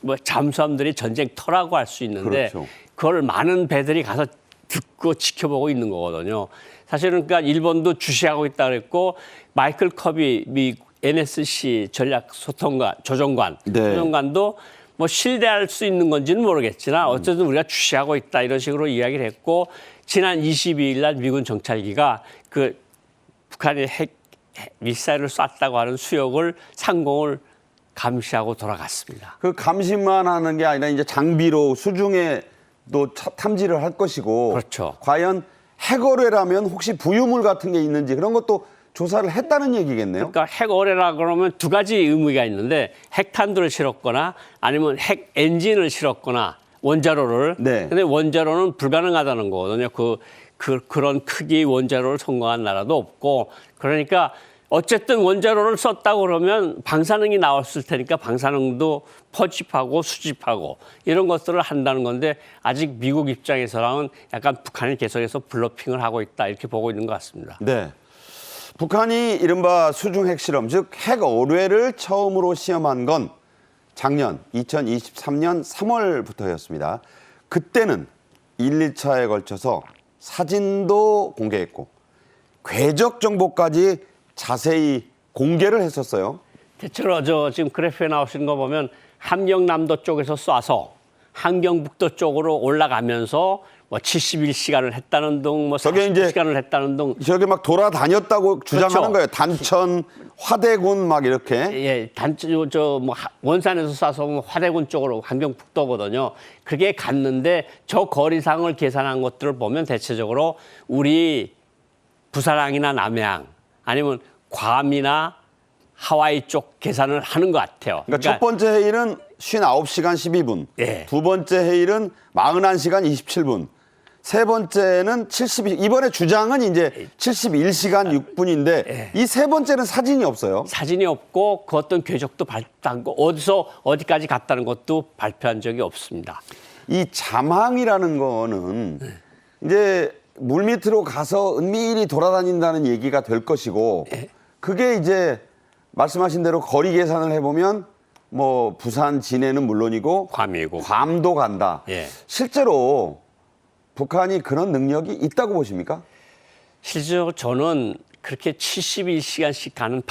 S6: 뭐 잠수함들이 전쟁터라고 할 수 있는데
S1: 그렇죠.
S6: 그걸 많은 배들이 가서 듣고 지켜보고 있는 거거든요. 사실은 그러니까 일본도 주시하고 있다 그랬고 마이클 커비 미 NSC 조정관도 뭐 신뢰할 수 있는 건지는 모르겠지만 어쨌든 우리가 주시하고 있다 이런 식으로 이야기를 했고 지난 22일 날 미군 정찰기가 북한이 미사일을 쐈다고 하는 수역을 상공을 감시하고 돌아갔습니다.
S1: 그 감시만 하는 게 아니라 이제 장비로 수중에 또 탐지를 할 것이고,
S6: 그렇죠.
S1: 과연 핵어뢰라면 혹시 부유물 같은 게 있는지 그런 것도 조사를 했다는 얘기겠네요.
S6: 그러니까 핵어뢰라 그러면 두 가지 의미가 있는데 핵탄두를 실었거나 아니면 핵 엔진을 실었거나 원자로를.
S1: 네.
S6: 근데 원자로는 불가능하다는 거거든요. 그런 크기의 원자로를 성공한 나라도 없고 그러니까 어쨌든 원자로를 썼다고 그러면 방사능이 나왔을 테니까 방사능도 포집하고 수집하고 이런 것들을 한다는 건데 아직 미국 입장에서는 약간 북한이 계속해서 블러핑을 하고 있다 이렇게 보고 있는 것 같습니다.
S1: 네. 북한이 이른바 수중 핵실험, 즉 핵어뢰를 처음으로 시험한 건 작년 2023년 3월부터였습니다. 그때는 1, 2차에 걸쳐서 사진도 공개했고 궤적 정보까지 자세히 공개를 했었어요.
S6: 대체로 지금 그래프에 나오시는 거 보면 함경남도 쪽에서 쏴서 함경북도 쪽으로 올라가면서 뭐 71시간을 했다는 등, 뭐 40시간을 했다는 등.
S1: 저게 막 돌아다녔다고 주장하는
S6: 그렇죠.
S1: 거예요. 단천, 화대군 막 이렇게.
S6: 예, 뭐 원산에서 쏴서 뭐 화대군 쪽으로 함경북도거든요. 그게 갔는데 저 거리상을 계산한 것들을 보면 대체적으로 우리 부산항이나 남해항 아니면 괌이나 하와이 쪽 계산을 하는 것 같아요.
S1: 그러니까 첫 번째 회의는 59시간 12분.
S6: 예.
S1: 두 번째 회의는 41시간 27분. 세 번째는 이번에 주장은 이제 71시간 6분인데 이 세 번째는 사진이 없어요.
S6: 사진이 없고 그 어떤 궤적도 발표하고 어디까지 갔다는 것도 발표한 적이 없습니다.
S1: 이 잠항이라는 거는 이제 물밑으로 가서 은밀히 돌아다닌다는 얘기가 될 것이고 그게 이제 말씀하신 대로 거리 계산을 해보면 뭐 부산 진해는 물론이고
S6: 괌이고.
S1: 괌도 간다.
S6: 예.
S1: 실제로 북한이 그런 능력이 있다고 보십니까?
S6: 실제로 저는 그렇게 71시간씩 가는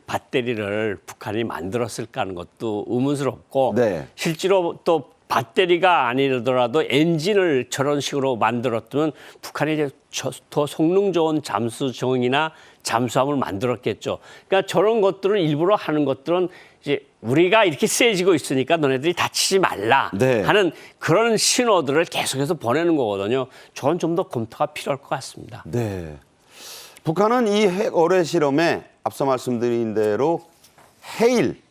S6: 배터리를 북한이 만들었을까 하는 것도 의문스럽고
S1: 네.
S6: 실제로 또 배터리가 아니더라도 엔진을 저런 식으로 만들었으면 북한이 이제 더 성능 좋은 잠수정이나 잠수함을 만들었겠죠. 그러니까 저런 것들을 일부러 하는 것들은 이제 우리가 이렇게 세지고 있으니까 너네들이 다치지 말라
S1: 네.
S6: 하는 그런 신호들을 계속해서 보내는 거거든요. 저건 좀 더 검토가 필요할 것 같습니다.
S1: 네. 북한은 이 핵 어뢰 실험에 앞서 말씀드린 대로 해일,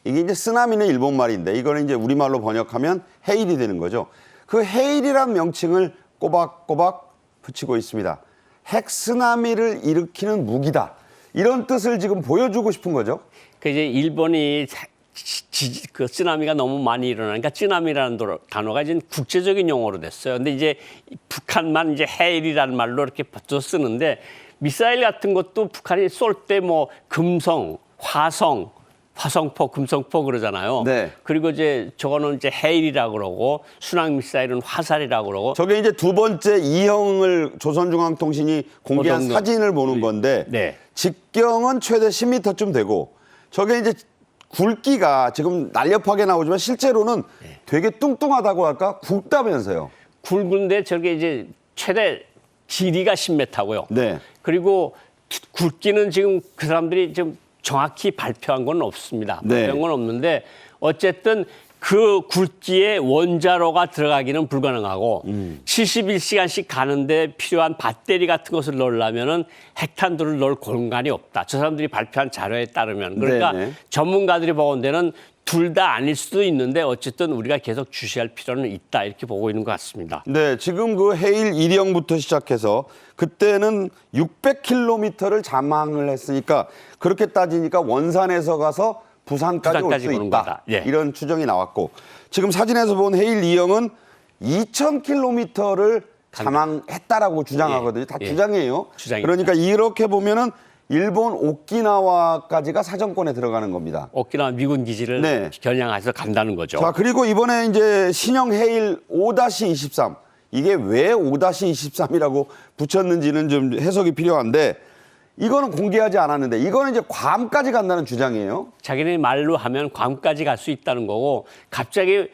S1: 이게 이제 쓰나미는 일본 말인데 이거는 이제 우리말로 번역하면 해일이 되는 거죠. 그 해일이란 명칭을 꼬박꼬박 붙이고 있습니다. 핵 쓰나미를 일으키는 무기다. 이런 뜻을 지금 보여주고 싶은 거죠.
S6: 그 이제 일본이 그 쓰나미가 너무 많이 일어나니까 쓰나미라는 단어가 이제 국제적인 용어로 됐어요. 근데 이제 북한만 이제 해일이라는 말로 이렇게 붙여 쓰는데 미사일 같은 것도 북한이 쏠 때 뭐 금성, 화성포, 금성포 그러잖아요.
S1: 네.
S6: 그리고 이제 저거는 이제 해일이라고 그러고 순항 미사일은 화살이라고 그러고.
S1: 저게 이제 두 번째 이형을 조선중앙통신이 공개한
S6: 어떤 거?
S1: 사진을 보는 건데
S6: 네.
S1: 직경은 최대 10m쯤 되고 저게 이제 굵기가 지금 날렵하게 나오지만 실제로는 되게 뚱뚱하다고 할까? 굵다면서요.
S6: 굵은데 저게 이제 최대 길이가 10m고요.
S1: 네.
S6: 그리고 굵기는 지금 그 사람들이 좀 정확히 발표한 건 없습니다.
S1: 네.
S6: 발표한 건 없는데 어쨌든 그 굵기에 원자로가 들어가기는 불가능하고 71시간씩 가는데 필요한 배터리 같은 것을 넣으려면은 핵탄두를 넣을 공간이 없다. 저 사람들이 발표한 자료에 따르면. 그러니까
S1: 네네.
S6: 전문가들이 보건대는 둘 다 아닐 수도 있는데 어쨌든 우리가 계속 주시할 필요는 있다. 이렇게 보고 있는 것 같습니다.
S1: 네, 지금 그 해일 1형부터 시작해서 그때는 600km를 잠항을 했으니까 그렇게 따지니까 원산에서 가서 부산까지 올
S6: 부산까지
S1: 수
S6: 오는
S1: 있다.
S6: 거다. 예.
S1: 이런 추정이 나왔고 지금 사진에서 본 해일 2형은 2000km를 잠항했다라고 주장하거든요. 다
S6: 예.
S1: 주장이에요.
S6: 주장입니다.
S1: 그러니까 이렇게 보면은 일본 오키나와까지가 사정권에 들어가는 겁니다.
S6: 오키나와 미군 기지를
S1: 네.
S6: 겨냥해서 간다는 거죠.
S1: 자, 그리고 이번에 이제 신형 해일 5-23. 이게 왜 5-23이라고 붙였는지는 좀 해석이 필요한데 이거는 공개하지 않았는데 이거는 이제 괌까지 간다는 주장이에요.
S6: 자기네 말로 하면 괌까지 갈 수 있다는 거고 갑자기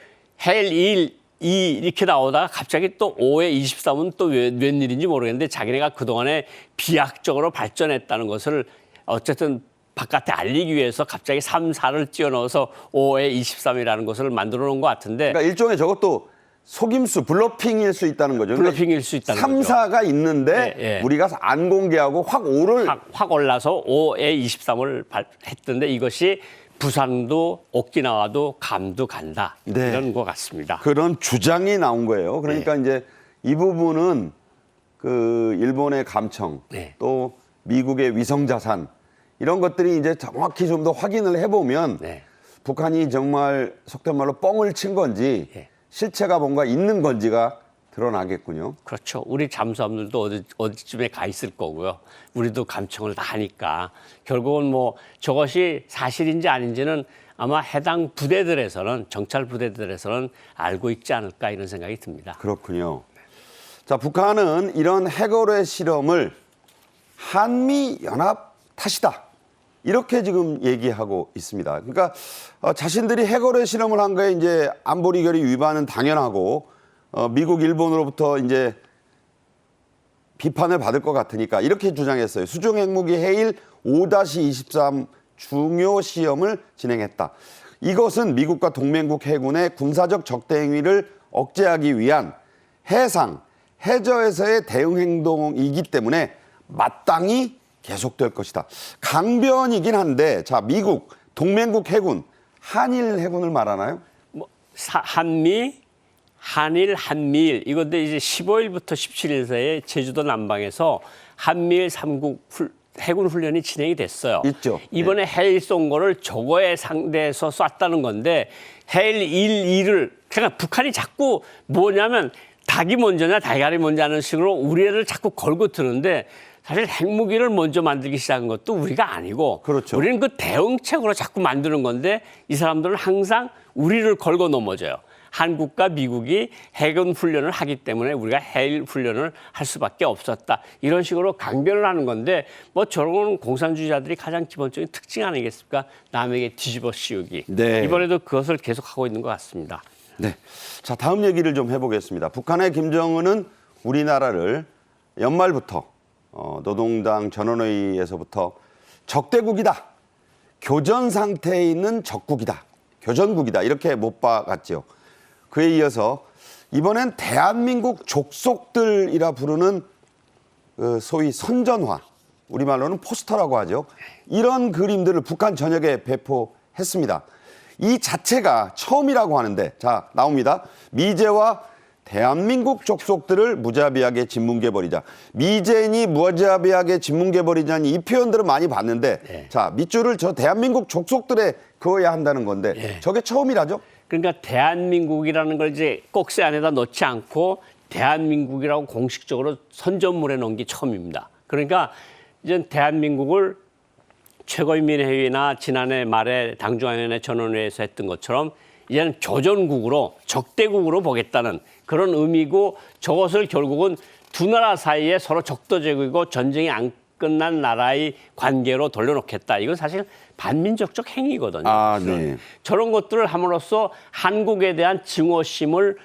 S6: 해일 1, 2 이렇게 나오다가 갑자기 또 5에 23은 또 웬일인지 모르겠는데 자기네가 그동안에 비약적으로 발전했다는 것을 어쨌든 바깥에 알리기 위해서 갑자기 3, 4를 뛰어넣어서 5에 23이라는 것을 만들어 놓은 것 같은데
S1: 그러니까 일종의 저것도 속임수, 블러핑일 수 있다는 거죠.
S6: 블러핑일 수 있다는
S1: 3,
S6: 거죠.
S1: 4가 있는데
S6: 예, 예.
S1: 우리가 안 공개하고 확 5를
S6: 확 올라서 5에 23을 했던데 이것이 부산도 오키나와도 괌도 간다.
S1: 네.
S6: 이런 것 같습니다.
S1: 그런 주장이 나온 거예요. 그러니까 이제 이 부분은 그 일본의 감청
S6: 네.
S1: 또 미국의 위성 자산 이런 것들이 이제 정확히 좀 더 확인을 해보면
S6: 네.
S1: 북한이 정말 속된 말로 뻥을 친 건지
S6: 예.
S1: 실체가 뭔가 있는 건지가 드러나겠군요.
S6: 그렇죠. 우리 잠수함들도 어디쯤에 가 있을 거고요. 우리도 감청을 다 하니까 결국은 뭐 저것이 사실인지 아닌지는 아마 해당 부대들에서는 정찰 부대들에서는 알고 있지 않을까 이런 생각이 듭니다.
S1: 그렇군요. 자, 북한은 이런 핵어뢰 실험을 한미 연합 탓이다. 이렇게 지금 얘기하고 있습니다. 그러니까 자신들이 핵어뢰 실험을 한 거에 이제 안보리 결의 위반은 당연하고 미국, 일본으로부터 이제 비판을 받을 것 같으니까 이렇게 주장했어요. 수중 핵무기 해일 5-23 중요 시험을 진행했다. 이것은 미국과 동맹국 해군의 군사적 적대 행위를 억제하기 위한 해상, 해저에서의 대응 행동이기 때문에 마땅히 계속될 것이다. 강변이긴 한데, 자, 미국, 동맹국 해군, 한일 해군을 말하나요?
S6: 뭐 한미, 한일, 한미일 이건데 이제 15일부터 17일 사이에 제주도 남방에서 한미일 3국 해군 훈련이 진행이 됐어요.
S1: 있죠.
S6: 이번에 해일 쏜 거를 저거에 상대해서 쐈다는 건데 해일 1, 2를 그러니까 북한이 자꾸 뭐냐면 닭이 먼저냐 달걀이 먼저 하는 식으로 우리를 자꾸 걸고 드는데 사실 핵무기를 먼저 만들기 시작한 것도 우리가 아니고
S1: 그렇죠.
S6: 우리는 그 대응책으로 자꾸 만드는 건데 이 사람들은 항상 우리를 걸고 넘어져요. 한국과 미국이 해군 훈련을 하기 때문에 우리가 해일 훈련을 할 수밖에 없었다. 이런 식으로 강변을 하는 건데 뭐 저런 건 공산주의자들이 가장 기본적인 특징 아니겠습니까? 남에게 뒤집어 씌우기.
S1: 네.
S6: 이번에도 그것을 계속하고 있는 것 같습니다.
S1: 네. 자, 다음 얘기를 좀 해보겠습니다. 북한의 김정은은 우리나라를 연말부터 노동당 전원회의에서부터 적대국이다. 교전 상태에 있는 적국이다. 교전국이다. 이렇게 못 박았죠. 그에 이어서 이번엔 대한민국 족속들이라 부르는 소위 선전화, 우리말로는 포스터라고 하죠. 이런 그림들을 북한 전역에 배포했습니다. 이 자체가 처음이라고 하는데, 자, 나옵니다. 미제와 대한민국 족속들을 무자비하게 짓뭉개버리자. 미제니 무자비하게 짓뭉개버리자는 이 표현들은 많이 봤는데,
S6: 네.
S1: 자, 밑줄을 저 대한민국 족속들에 그어야 한다는 건데,
S6: 네.
S1: 저게 처음이라죠?
S6: 그러니까 대한민국이라는 걸 이제 꼭새 안에다 넣지 않고 대한민국이라고 공식적으로 선전물에 넣은 게 처음입니다. 그러니까 이제 대한민국을 최고인민회의나 지난해 말에 당중앙위원회 전원회의에서 했던 것처럼 이제는 교전국으로 적대국으로 보겠다는 그런 의미고, 저것을 결국은 두 나라 사이에 서로 적도적이고 전쟁이 안 끝난 나라의 관계로 돌려놓겠다. 이건 사실 반민족적 행위거든요.
S1: 아, 네.
S6: 저런 것들을 함으로써 한국에 대한 증오심을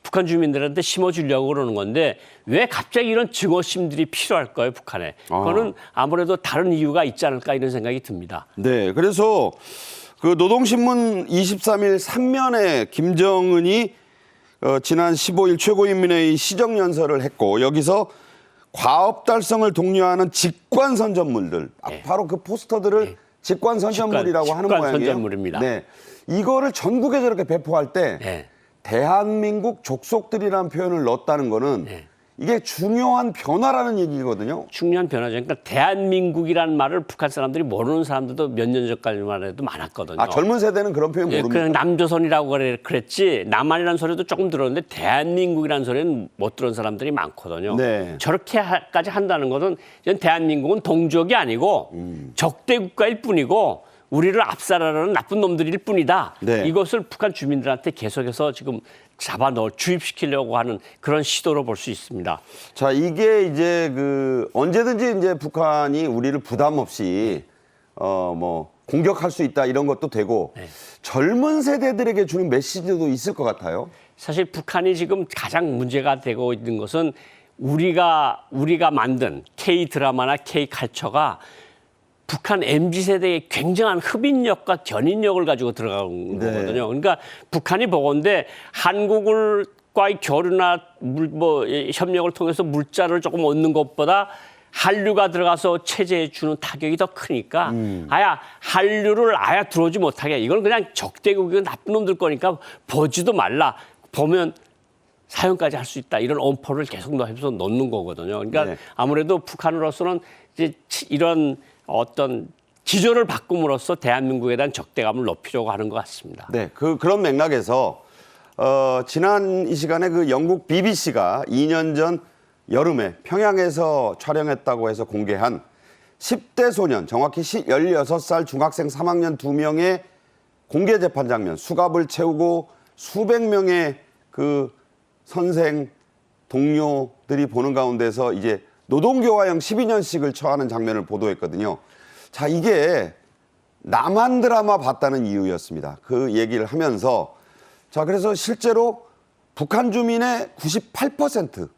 S6: 북한 주민들한테 심어주려고 그러는 건데, 왜 갑자기 이런 증오심들이 필요할까요, 북한에? 그거는 아무래도 다른 이유가 있지 않을까 이런 생각이 듭니다.
S1: 네, 그래서 그 노동신문 23일 3면에 김정은이 지난 15일 최고인민회의 시정연설을 했고, 여기서 과업 달성을 독려하는 직관선전물들,
S6: 네.
S1: 바로 그 포스터들을
S6: 네.
S1: 직관선전물이라고 하는 모양이에요.
S6: 직관선전물입니다.
S1: 네, 이거를 전국에 저렇게 배포할 때
S6: 네.
S1: 대한민국 족속들이라는 표현을 넣었다는 거는
S6: 네.
S1: 이게 중요한 변화라는 얘기거든요.
S6: 중요한 변화죠. 그러니까 대한민국이라는 말을 북한 사람들이 모르는 사람들도 몇 년 전까지만 해도 많았거든요.
S1: 아, 젊은 세대는 그런 표현
S6: 예,
S1: 모릅니다.
S6: 그냥 남조선이라고 그랬지, 남한이라는 소리도 조금 들었는데 대한민국이라는 소리는 못 들은 사람들이 많거든요.
S1: 네.
S6: 저렇게까지 한다는 것은 이제 대한민국은 동족이 아니고 적대 국가일 뿐이고 우리를 압살하려는 나쁜 놈들일 뿐이다.
S1: 네.
S6: 이것을 북한 주민들한테 계속해서 지금 주입시키려고 하는 그런 시도로 볼 수 있습니다.
S1: 자, 이게 이제 언제든지 이제 북한이 우리를 부담 없이 공격할 수 있다 이런 것도 되고,
S6: 네.
S1: 젊은 세대들에게 주는 메시지도 있을 것 같아요.
S6: 사실 북한이 지금 가장 문제가 되고 있는 것은 우리가 만든 K 드라마나 K 칼처가 북한 MZ세대의 굉장한 흡인력과 견인력을 가지고 들어간
S1: 네.
S6: 거거든요. 그러니까 북한이 보건대 한국과의 교류나 협력을 통해서 물자를 조금 얻는 것보다 한류가 들어가서 체제에 주는 타격이 더 크니까 한류를 아예 들어오지 못하게, 이건 그냥 적대국이고 나쁜 놈들 거니까 보지도 말라. 보면 사형까지 할 수 있다. 이런 엄포를 계속 해서 넣는 거거든요. 그러니까
S1: 네.
S6: 아무래도 북한으로서는 이제 이런 어떤 기조를 바꿈으로써 대한민국에 대한 적대감을 높이려고 하는 것 같습니다.
S1: 네, 그런 맥락에서 지난 이 시간에 그 영국 BBC가 2년 전 여름에 평양에서 촬영했다고 해서 공개한 10대 소년, 정확히 16살 중학생 3학년 2명의 공개 재판 장면, 수갑을 채우고 수백 명의 그 선생, 동료들이 보는 가운데서 이제 노동교화형 12년씩을 처하는 장면을 보도했거든요. 자, 이게 남한 드라마 봤다는 이유였습니다. 그 얘기를 하면서, 자, 그래서 실제로 북한 주민의 98%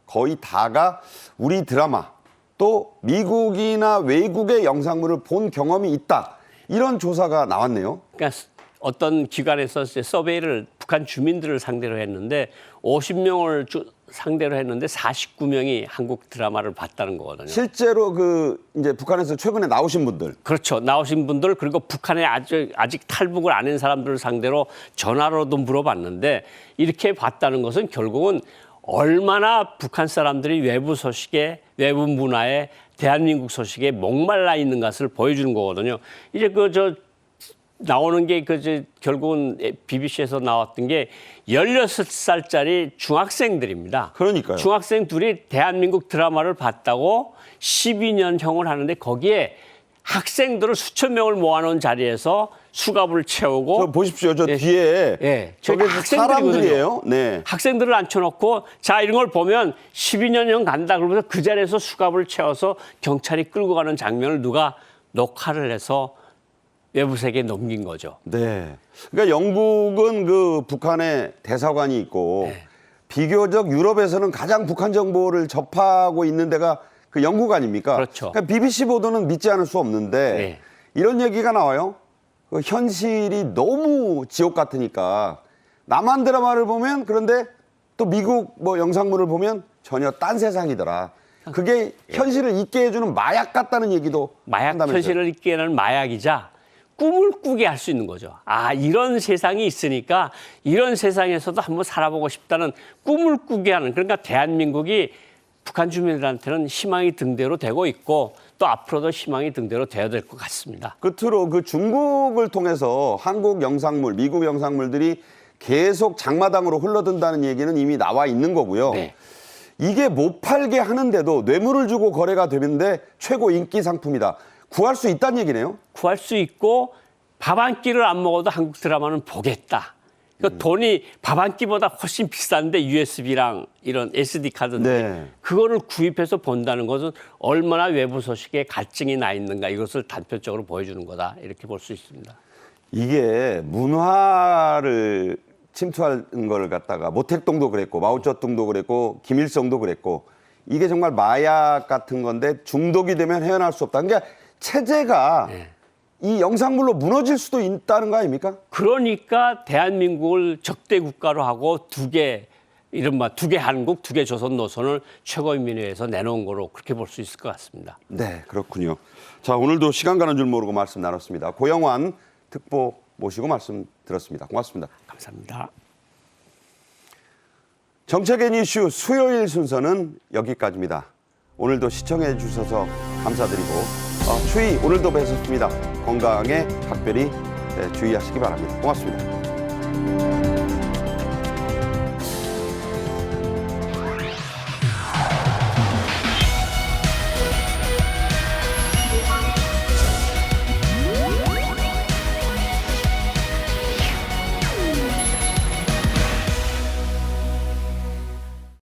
S1: 거의 다가 우리 드라마 또 미국이나 외국의 영상물을 본 경험이 있다. 이런 조사가 나왔네요.
S6: 그러니까 어떤 기관에서 서베이를 북한 주민들을 상대로 했는데 50명을 상대로 했는데 49명이 한국 드라마를 봤다는 거거든요.
S1: 실제로 이제 북한에서 최근에 나오신 분들.
S6: 그렇죠. 나오신 분들, 그리고 북한에 아직 탈북을 안 한 사람들을 상대로 전화로도 물어봤는데, 이렇게 봤다는 것은 결국은 얼마나 북한 사람들이 외부 소식에, 외부 문화에, 대한민국 소식에 목말라 있는 것을 보여주는 거거든요. 이제 나오는 게 결국은 BBC에서 나왔던 게 16살짜리 중학생들입니다.
S1: 그러니까요.
S6: 중학생 둘이 대한민국 드라마를 봤다고 12년형을 하는데, 거기에 학생들을 수천 명을 모아놓은 자리에서 수갑을 채우고,
S1: 저 보십시오. 저 뒤에.
S6: 예,
S1: 저게 사람들이에요. 네.
S6: 학생들을 앉혀놓고, 자, 이런 걸 보면 12년형 간다 그러면서 그 자리에서 수갑을 채워서 경찰이 끌고 가는 장면을 누가 녹화를 해서 외부 세계에 넘긴 거죠.
S1: 네. 그러니까 영국은 그 북한에 대사관이 있고
S6: 네.
S1: 비교적 유럽에서는 가장 북한 정보를 접하고 있는 데가 그 영국 아닙니까?
S6: 그렇죠.
S1: 그러니까 BBC 보도는 믿지 않을 수 없는데
S6: 네.
S1: 이런 얘기가 나와요. 그 현실이 너무 지옥 같으니까 남한 드라마를 보면 그런데 또 미국 뭐 영상물을 보면 전혀 딴 세상이더라. 그게 현실을 잊게 해주는 마약 같다는 얘기도
S6: 마약
S1: 한다면서요.
S6: 현실을 잊게 하는 마약이자 꿈을 꾸게 할 수 있는 거죠. 아, 이런 세상이 있으니까 이런 세상에서도 한번 살아보고 싶다는 꿈을 꾸게 하는, 그러니까 대한민국이 북한 주민들한테는 희망이 등대로 되고 있고 또 앞으로도 희망이 등대로 되어야 될 것 같습니다.
S1: 끝으로 그 중국을 통해서 한국 영상물, 미국 영상물들이 계속 장마당으로 흘러든다는 얘기는 이미 나와 있는 거고요.
S6: 네.
S1: 이게 못 팔게 하는데도 뇌물을 주고 거래가 되는데 최고 인기 상품이다. 구할 수 있다는 얘기네요.
S6: 구할 수 있고 밥 한 끼를 안 먹어도 한국 드라마는 보겠다. 그 돈이 밥 한 끼보다 훨씬 비싼데 USB랑 이런 SD 카드인데
S1: 네.
S6: 그거를 구입해서 본다는 것은 얼마나 외부 소식에 갈증이 나 있는가 이것을 단편적으로 보여주는 거다 이렇게 볼 수 있습니다.
S1: 이게 문화를 침투하는 걸 갖다가 모택동도 그랬고 마오쩌둥도 그랬고 김일성도 그랬고 이게 정말 마약 같은 건데 중독이 되면 헤어날 수 없다. 그러니까 체제가
S6: 네.
S1: 이 영상물로 무너질 수도 있다는 거 아닙니까?
S6: 그러니까 대한민국을 적대 국가로 하고 이른바 두 개 한국, 두 개 조선 노선을 최고인민회에서 내놓은 거로 그렇게 볼 수 있을 것 같습니다.
S1: 네, 그렇군요. 자, 오늘도 시간 가는 줄 모르고 말씀 나눴습니다. 고영환 특보 모시고 말씀 들었습니다. 고맙습니다.
S6: 감사합니다.
S1: 정책엔 이슈 수요일 순서는 여기까지입니다. 오늘도 시청해 주셔서 감사드리고 추위 오늘도 뵙습니다. 건강에 각별히 주의하시기 바랍니다. 고맙습니다.